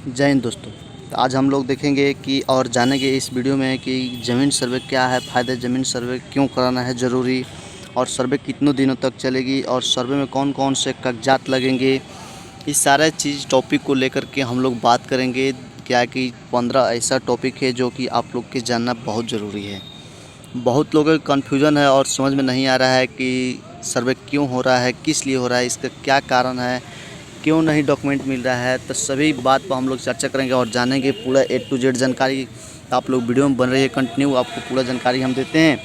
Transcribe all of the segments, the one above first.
जय हिंद दोस्तों। तो आज हम लोग देखेंगे कि और जानेंगे इस वीडियो में कि ज़मीन सर्वे क्या है, फ़ायदे ज़मीन सर्वे क्यों कराना है ज़रूरी, और सर्वे कितनों दिनों तक चलेगी और सर्वे में कौन कौन से कागजात लगेंगे। इस सारे चीज़ टॉपिक को लेकर के हम लोग बात करेंगे। क्या कि 15 ऐसा टॉपिक है जो कि आप लोग के जानना बहुत ज़रूरी है। बहुत लोगों को कन्फ्यूज़न है और समझ में नहीं आ रहा है कि सर्वे क्यों हो रहा है, किस लिए हो रहा है, इसका क्या कारण है, क्यों नहीं डॉक्यूमेंट मिल रहा है। तो सभी बात पर हम लोग चर्चा करेंगे और जानेंगे पूरा A to Z जानकारी। तो आप लोग वीडियो में बन रही है कंटिन्यू, आपको पूरा जानकारी हम देते हैं।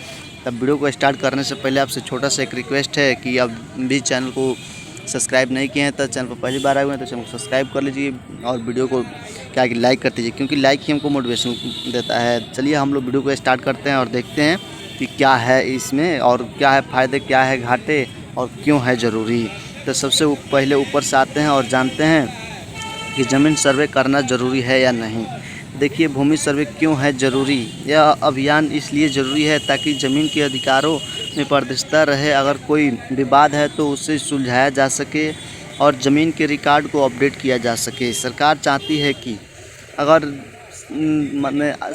तब वीडियो को स्टार्ट करने से पहले आपसे छोटा सा एक रिक्वेस्ट है कि अब भी चैनल को सब्सक्राइब नहीं किए हैं तो चैनल पर पहली बार आए हुए हैं तो चैनल को सब्सक्राइब कर लीजिए और वीडियो को क्या कि लाइक कर दीजिए, क्योंकि लाइक ही हमको मोटिवेशन देता है। चलिए हम लोग वीडियो को स्टार्ट करते हैं और देखते हैं कि क्या है इसमें और क्या है फ़ायदे, क्या है घाटे और क्यों है ज़रूरी। तो सबसे पहले ऊपर से आते हैं और जानते हैं कि ज़मीन सर्वे करना ज़रूरी है या नहीं। देखिए, भूमि सर्वे क्यों है ज़रूरी। यह अभियान इसलिए ज़रूरी है ताकि ज़मीन के अधिकारों में पारदर्शिता रहे। अगर कोई विवाद है तो उसे सुलझाया जा सके और ज़मीन के रिकॉर्ड को अपडेट किया जा सके। सरकार चाहती है कि अगर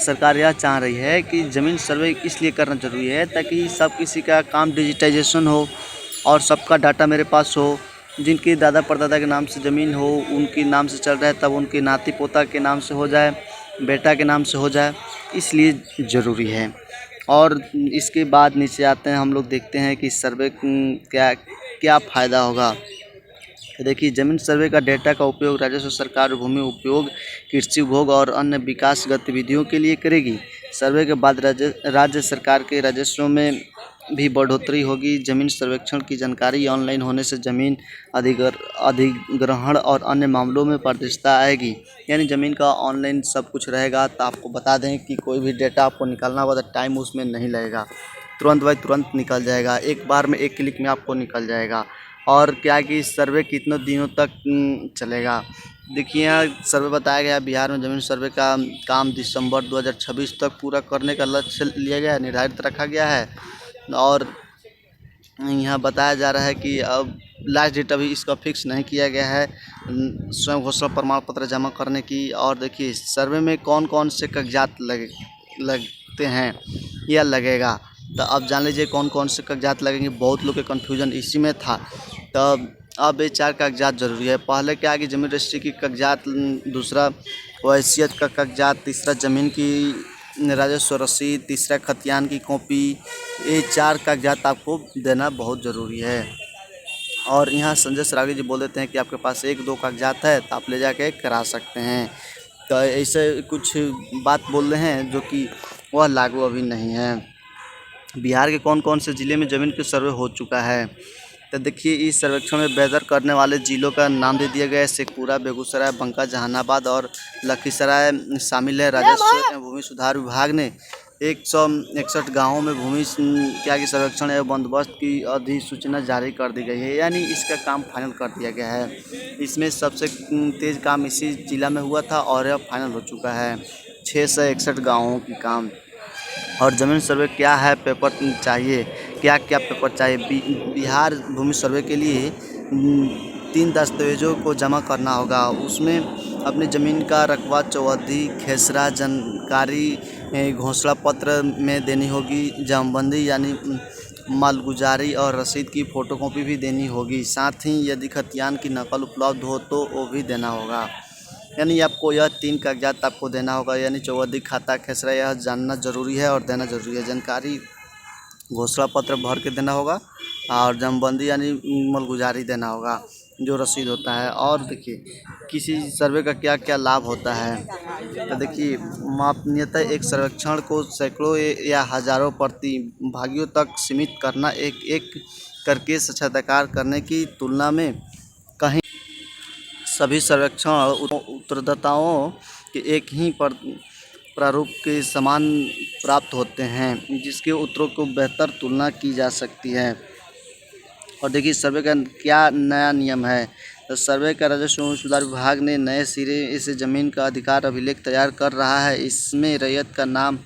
सरकार यह चाह रही है कि ज़मीन सर्वे इसलिए करना ज़रूरी है ताकि सब किसी का काम डिजिटाइजेशन हो और सबका डाटा मेरे पास हो। जिनके दादा परदादा के नाम से ज़मीन हो, उनके नाम से चल रहा है, तब उनके नाती पोता के नाम से हो जाए, बेटा के नाम से हो जाए, इसलिए ज़रूरी है। और इसके बाद नीचे आते हैं, हम लोग देखते हैं कि सर्वे क्या क्या फ़ायदा होगा। तो देखिए, ज़मीन सर्वे का डेटा का उपयोग राजस्व सरकार भूमि उपयोग, कृषि उपभोग और अन्य विकास गतिविधियों के लिए करेगी। सर्वे के बाद राज्य सरकार के राजस्व में भी बढ़ोतरी होगी। ज़मीन सर्वेक्षण की जानकारी ऑनलाइन होने से ज़मीन अधिग्रहण और अन्य मामलों में पारदर्शिता आएगी। यानी ज़मीन का ऑनलाइन सब कुछ रहेगा। तो आपको बता दें कि कोई भी डेटा आपको निकालना होगा तो टाइम उसमें नहीं लगेगा, तुरंत बाय तुरंत निकल जाएगा। एक बार में, एक क्लिक में आपको निकल जाएगा। और क्या कि सर्वे कितने दिनों तक चलेगा। देखिए, यहाँ सर्वे बताया गया, बिहार में ज़मीन सर्वे का काम दिसंबर 2026 तक पूरा करने का लक्ष्य लिया गया है, निर्धारित रखा गया है। और यहाँ बताया जा रहा है कि अब लास्ट डेट अभी इसका फिक्स नहीं किया गया है स्वयं घोषणा प्रमाण पत्र जमा करने की। और देखिए, सर्वे में कौन कौन से कागजात लगते हैं या लगेगा। तो अब जान लीजिए कौन कौन से कागजात लगेंगे। बहुत लोग के कन्फ्यूजन इसी में था। तब अब ये 4 कागजात ज़रूरी है। पहले क्या है कि ज़मीन रजिस्ट्री की कागजात, दूसरा हैसियत का कागजात, तीसरा ज़मीन की राजस्व रसीद, तीसरा खतियान की कॉपी। ये 4 कागजात आपको देना बहुत ज़रूरी है। और यहाँ संजय सरावगी जी बोल देते हैं कि आपके पास 1-2 कागजात है तो आप ले जाके करा सकते हैं। तो ऐसे कुछ बात बोल रहे हैं जो कि वह लागू अभी नहीं है। बिहार के कौन कौन से ज़िले में ज़मीन का सर्वे हो चुका है। तो देखिए, इस सर्वेक्षण में बेहतर करने वाले ज़िलों का नाम दे दिया गया है। शेखपुरा, बेगूसराय, बंका, जहानाबाद और लखीसराय शामिल है। राजस्व एवं भूमि सुधार विभाग ने 161 गाँवों में भूमि क्या कि सर्वेक्षण एवं बंदोबस्त की अधिसूचना जारी कर दी गई है। यानी इसका काम फाइनल कर दिया गया है। इसमें सबसे तेज़ काम इसी जिला में हुआ था और यह फाइनल हो चुका है, 661 गाँवों की काम। और ज़मीन सर्वे क्या है, पेपर चाहिए, क्या क्या पेपर चाहिए। बिहार भूमि सर्वे के लिए 3 दस्तावेज़ों को जमा करना होगा। उसमें अपनी ज़मीन का रकबा, चौहद्दी, खेसरा जानकारी घोषणा पत्र में देनी होगी। जमाबंदी यानी मालगुजारी और रसीद की फ़ोटोकॉपी भी देनी होगी। साथ ही यदि खतियान की नकल उपलब्ध हो तो वो भी देना होगा। यानी आपको यह 3 कागजात आपको देना होगा। यानी चौहद्दी, खाता, खेसरा, यह जानना ज़रूरी है और देना ज़रूरी है। जानकारी घोषणा पत्र भर के देना होगा और जमाबंदी यानी मालगुजारी देना होगा, जो रसीद होता है। और देखिए, किसी सर्वे का क्या क्या लाभ होता है। तो देखिए, मापनीयता एक सर्वेक्षण को सैकड़ों या हज़ारों प्रतिभागियों तक सीमित करना, एक एक करके साक्षात्कार करने की तुलना में कहीं सभी सर्वेक्षण उत्तरदाताओं के एक ही प्रारूप के समान प्राप्त होते हैं, जिसके उत्तरों को बेहतर तुलना की जा सकती है। और देखिए, सर्वे का क्या नया नियम है। तो सर्वे का राजस्व एवं सुधार विभाग ने नए सिरे से ज़मीन का अधिकार अभिलेख तैयार कर रहा है। इसमें रैयत का नाम,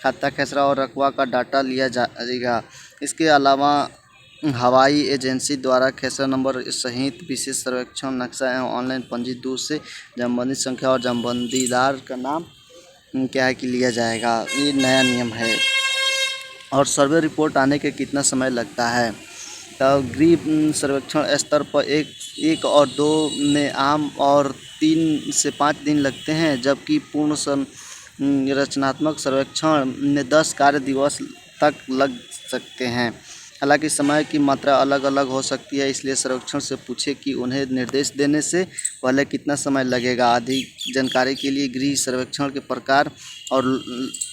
खाता, खेसरा और रकबा का डाटा लिया जाएगा। इसके अलावा हवाई एजेंसी द्वारा खेसरा नंबर सहित विशेष सर्वेक्षण नक्शा एवं ऑनलाइन पंजी दूर से जमबंदी संख्या और जमबंदीदार का नाम क्या है कि लिया जाएगा। ये नया नियम है। और सर्वे रिपोर्ट आने के कितना समय लगता है। तो गृह सर्वेक्षण स्तर पर एक और 2 में आम और 3 से 5 दिन लगते हैं, जबकि पूर्ण रचनात्मक सर्वेक्षण में 10 कार्य दिवस तक लग सकते हैं। हालांकि समय की मात्रा अलग अलग हो सकती है, इसलिए सर्वेक्षण से पूछें कि उन्हें निर्देश देने से पहले कितना समय लगेगा। अधिक जानकारी के लिए गृह सर्वेक्षण के प्रकार और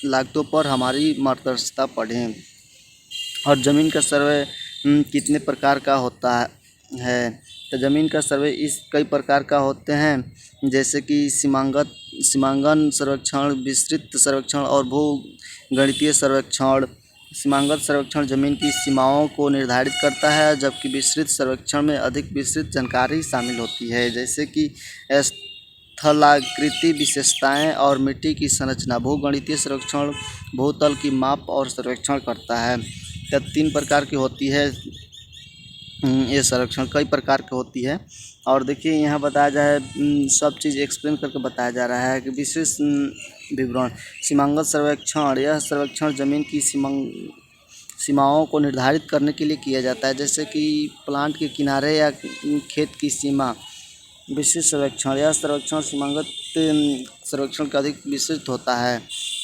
लागतों पर हमारी मार्गदर्शिता पढ़ें। और ज़मीन का सर्वे कितने प्रकार का होता है। तो ज़मीन का सर्वे इस कई प्रकार का होते हैं, जैसे कि सीमांकन सर्वेक्षण, विस्तृत सर्वेक्षण और भूगणितीय सर्वेक्षण। सीमांकन सर्वेक्षण ज़मीन की सीमाओं को निर्धारित करता है, जबकि विस्तृत सर्वेक्षण में अधिक विस्तृत जानकारी शामिल होती है, जैसे कि स्थलाकृति विशेषताएं और मिट्टी की संरचना। भूगणितीय सर्वेक्षण भूतल की माप और सर्वेक्षण करता है। तो 3 प्रकार की होती है ये सर्वेक्षण, कई प्रकार की होती है। और देखिए यहाँ बताया जाए, सब चीज़ एक्सप्लेन करके बताया जा रहा है कि विशेष विवरण। सीमांकन सर्वेक्षण, यह सर्वेक्षण ज़मीन की सीमाओं को निर्धारित करने के लिए किया जाता है, जैसे कि प्लांट के किनारे या खेत की सीमा। विशेष सर्वेक्षण, यह सर्वेक्षण सीमांकन सर्वेक्षण का अधिक विस्तृत होता है।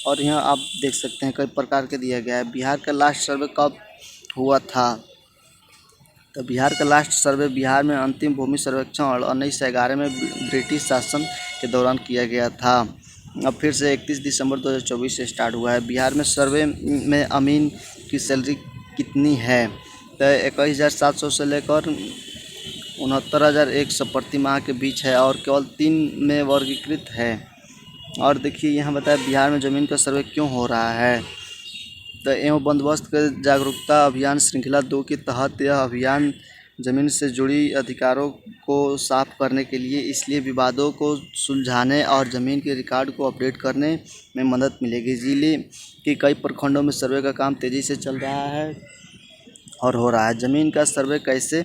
और यहाँ आप देख सकते हैं कई प्रकार के दिया गया है। बिहार का लास्ट सर्वे कब हुआ था। तो बिहार का लास्ट सर्वे बिहार में अंतिम भूमि सर्वेक्षण 1911 में ब्रिटिश शासन के दौरान किया गया था। अब फिर से 31 दिसंबर 2024 से स्टार्ट हुआ है। बिहार में सर्वे में अमीन की सैलरी कितनी है। तो 21,700 से लेकर 69,100 प्रति माह के बीच है और केवल 3 में वर्गीकृत है। और देखिए यहाँ बताया बिहार में ज़मीन का सर्वे क्यों हो रहा है। तो एवं बंदोबस्त के जागरूकता अभियान श्रृंखला 2 के तहत यह अभियान ज़मीन से जुड़ी अधिकारों को साफ करने के लिए, इसलिए विवादों को सुलझाने और ज़मीन के रिकॉर्ड को अपडेट करने में मदद मिलेगी। ज़िले के कई प्रखंडों में सर्वे का काम तेज़ी से चल रहा है और हो रहा है। ज़मीन का सर्वे कैसे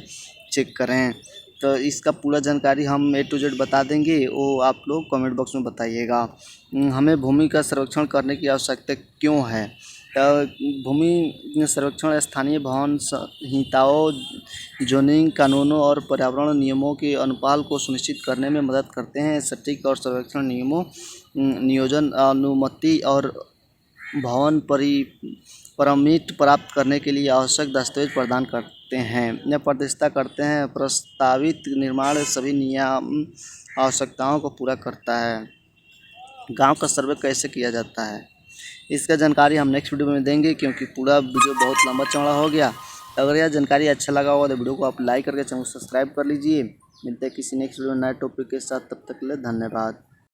चेक करें, तो इसका पूरा जानकारी हम A to Z बता देंगे, वो आप लोग कमेंट बॉक्स में बताइएगा। हमें भूमि का सर्वेक्षण करने की आवश्यकता क्यों है। भूमि सर्वेक्षण स्थानीय भवन संहिताओं, जोनिंग कानूनों और पर्यावरण नियमों के अनुपालन को सुनिश्चित करने में मदद करते हैं। सटीक और सर्वेक्षण नियमों, नियोजन अनुमति और भवन परमिट प्राप्त करने के लिए आवश्यक दस्तावेज प्रदान करते हैं या प्रतिष्ठा करते हैं। प्रस्तावित निर्माण सभी नियम आवश्यकताओं को पूरा करता है। गांव का सर्वे कैसे किया जाता है, इसका जानकारी हम नेक्स्ट वीडियो में देंगे, क्योंकि पूरा वीडियो बहुत लंबा चौड़ा हो गया। अगर यह जानकारी अच्छा लगा होगा तो वीडियो को आप लाइक करके चैनल को सब्सक्राइब कर लीजिए। मिलते हैं किसी नेक्स्ट वीडियो नए टॉपिक के साथ, तब तक के लिए धन्यवाद।